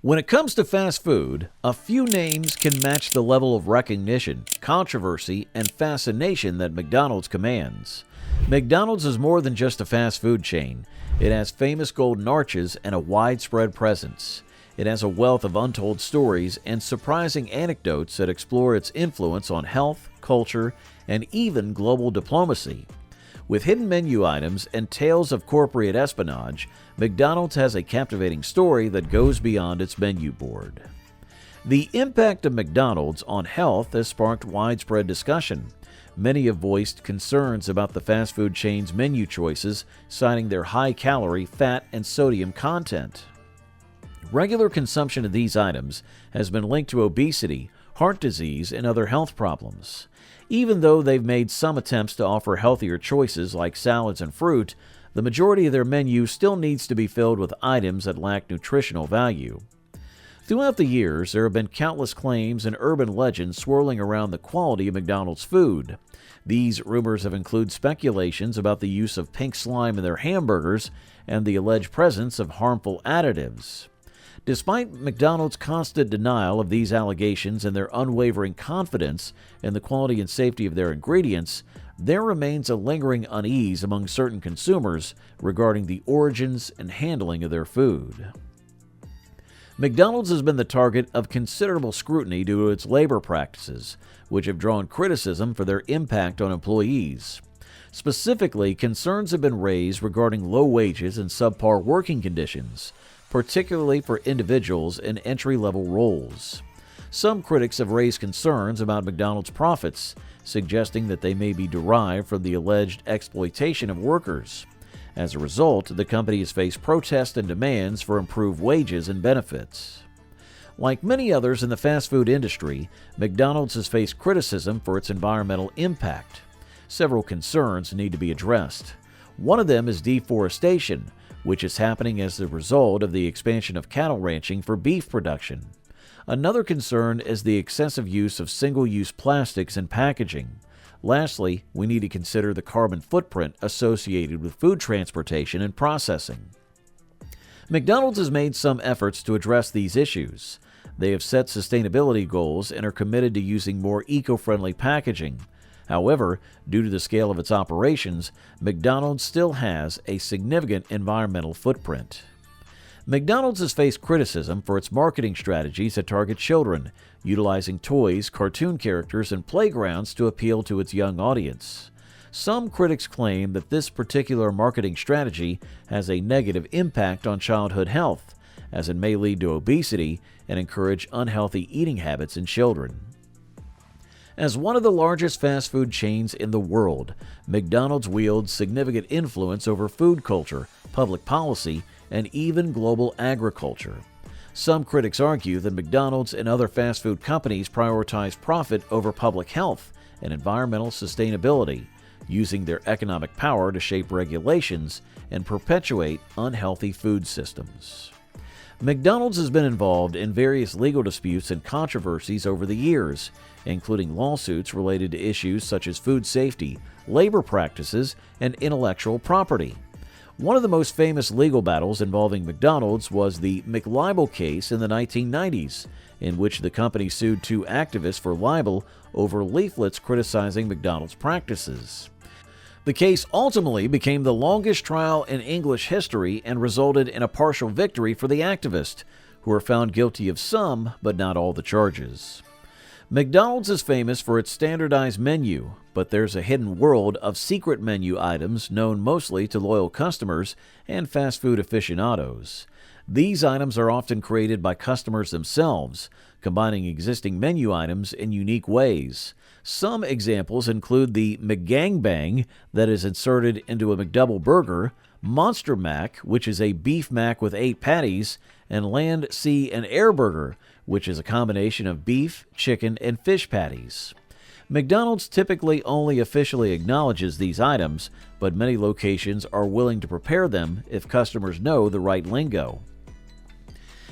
When it comes to fast food, a few names can match the level of recognition, controversy, and fascination that McDonald's commands. McDonald's is more than just a fast food chain. It has famous golden arches and a widespread presence. It has a wealth of untold stories and surprising anecdotes that explore its influence on health, culture, and even global diplomacy. With hidden menu items and tales of corporate espionage, McDonald's has a captivating story that goes beyond its menu board. The impact of McDonald's on health has sparked widespread discussion. Many have voiced concerns about the fast food chain's menu choices, citing their high calorie, fat, and sodium content. Regular consumption of these items has been linked to obesity, heart disease, and other health problems. Even though they've made some attempts to offer healthier choices like salads and fruit, the majority of their menu still needs to be filled with items that lack nutritional value. Throughout the years, there have been countless claims and urban legends swirling around the quality of McDonald's food. These rumors have included speculations about the use of pink slime in their hamburgers and the alleged presence of harmful additives. Despite McDonald's constant denial of these allegations and their unwavering confidence in the quality and safety of their ingredients, there remains a lingering unease among certain consumers regarding the origins and handling of their food. McDonald's has been the target of considerable scrutiny due to its labor practices, which have drawn criticism for their impact on employees. Specifically, concerns have been raised regarding low wages and subpar working conditions, particularly for individuals in entry-level roles. Some critics have raised concerns about McDonald's profits, suggesting that they may be derived from the alleged exploitation of workers. As a result, the company has faced protests and demands for improved wages and benefits. Like many others in the fast food industry, McDonald's has faced criticism for its environmental impact. Several concerns need to be addressed. One of them is deforestation, which is happening as a result of the expansion of cattle ranching for beef production. Another concern is the excessive use of single-use plastics in packaging. Lastly, we need to consider the carbon footprint associated with food transportation and processing. McDonald's has made some efforts to address these issues. They have set sustainability goals and are committed to using more eco-friendly packaging. However, due to the scale of its operations, McDonald's still has a significant environmental footprint. McDonald's has faced criticism for its marketing strategies that target children, utilizing toys, cartoon characters, and playgrounds to appeal to its young audience. Some critics claim that this particular marketing strategy has a negative impact on childhood health, as it may lead to obesity and encourage unhealthy eating habits in children. As one of the largest fast food chains in the world, McDonald's wields significant influence over food culture, public policy, and even global agriculture. Some critics argue that McDonald's and other fast food companies prioritize profit over public health and environmental sustainability, using their economic power to shape regulations and perpetuate unhealthy food systems. McDonald's has been involved in various legal disputes and controversies over the years, including lawsuits related to issues such as food safety, labor practices, and intellectual property. One of the most famous legal battles involving McDonald's was the McLibel case in the 1990s, in which the company sued two activists for libel over leaflets criticizing McDonald's practices. The case ultimately became the longest trial in English history and resulted in a partial victory for the activists, who were found guilty of some, but not all, the charges. McDonald's is famous for its standardized menu, but there's a hidden world of secret menu items known mostly to loyal customers and fast food aficionados. These items are often created by customers themselves, combining existing menu items in unique ways. Some examples include the McGangbang that is inserted into a McDouble burger, Monster Mac, which is a beef mac with 8 patties, and Land, Sea, and Air Burger, which is a combination of beef, chicken, and fish patties. McDonald's typically only officially acknowledges these items, but many locations are willing to prepare them if customers know the right lingo.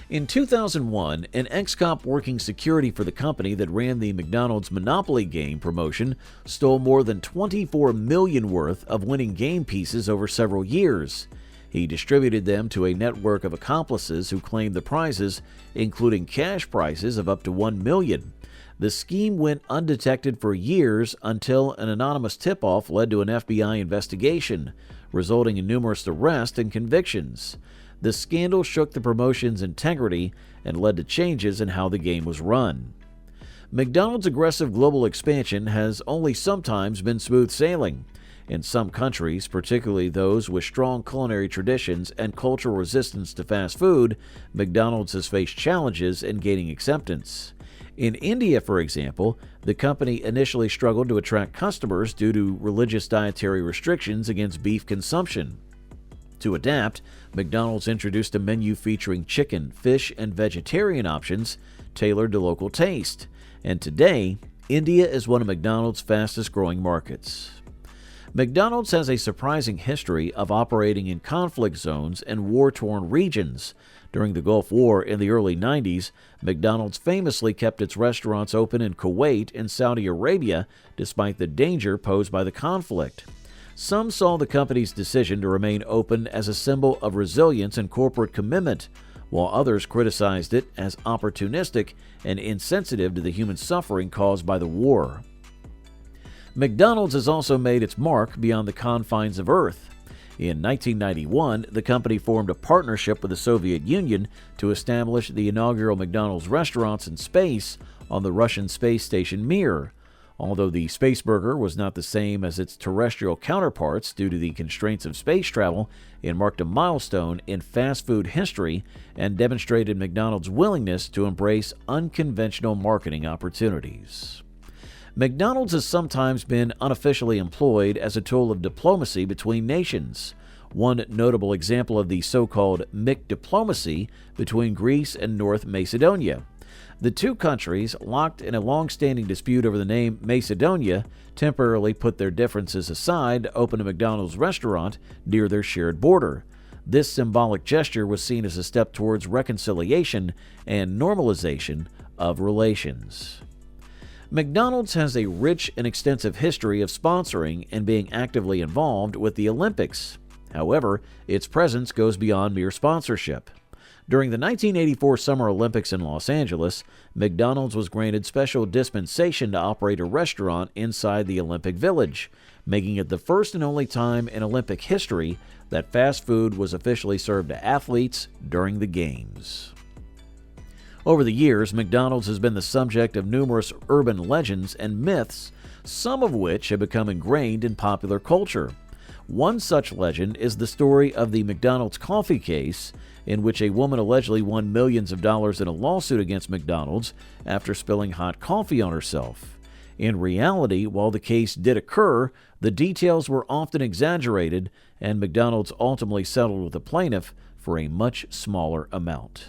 In 2001, an ex-cop working security for the company that ran the McDonald's Monopoly game promotion stole more than $24 million worth of winning game pieces over several years. He distributed them to a network of accomplices who claimed the prizes, including cash prizes of up to $1 million. The scheme went undetected for years until an anonymous tip-off led to an FBI investigation, resulting in numerous arrests and convictions. The scandal shook the promotion's integrity and led to changes in how the game was run. McDonald's aggressive global expansion has only sometimes been smooth sailing. In some countries, particularly those with strong culinary traditions and cultural resistance to fast food, McDonald's has faced challenges in gaining acceptance. In India, for example, the company initially struggled to attract customers due to religious dietary restrictions against beef consumption. To adapt, McDonald's introduced a menu featuring chicken, fish, and vegetarian options tailored to local taste. And today, India is one of McDonald's fastest-growing markets. McDonald's has a surprising history of operating in conflict zones and war-torn regions. During the Gulf War in the early 90s, McDonald's famously kept its restaurants open in Kuwait and Saudi Arabia despite the danger posed by the conflict. Some saw the company's decision to remain open as a symbol of resilience and corporate commitment, while others criticized it as opportunistic and insensitive to the human suffering caused by the war. McDonald's has also made its mark beyond the confines of Earth. In 1991, the company formed a partnership with the Soviet Union to establish the inaugural McDonald's restaurants in space on the Russian space station Mir. Although the space burger was not the same as its terrestrial counterparts due to the constraints of space travel, it marked a milestone in fast food history and demonstrated McDonald's willingness to embrace unconventional marketing opportunities. McDonald's has sometimes been unofficially employed as a tool of diplomacy between nations. One notable example of the so-called McDiplomacy between Greece and North Macedonia. The two countries, locked in a long-standing dispute over the name Macedonia, temporarily put their differences aside to open a McDonald's restaurant near their shared border. This symbolic gesture was seen as a step towards reconciliation and normalization of relations. McDonald's has a rich and extensive history of sponsoring and being actively involved with the Olympics. However, its presence goes beyond mere sponsorship. During the 1984 Summer Olympics in Los Angeles, McDonald's was granted special dispensation to operate a restaurant inside the Olympic Village, making it the first and only time in Olympic history that fast food was officially served to athletes during the Games. Over the years, McDonald's has been the subject of numerous urban legends and myths, some of which have become ingrained in popular culture. One such legend is the story of the McDonald's coffee case, in which a woman allegedly won millions of dollars in a lawsuit against McDonald's after spilling hot coffee on herself. In reality, while the case did occur, the details were often exaggerated, and McDonald's ultimately settled with the plaintiff for a much smaller amount.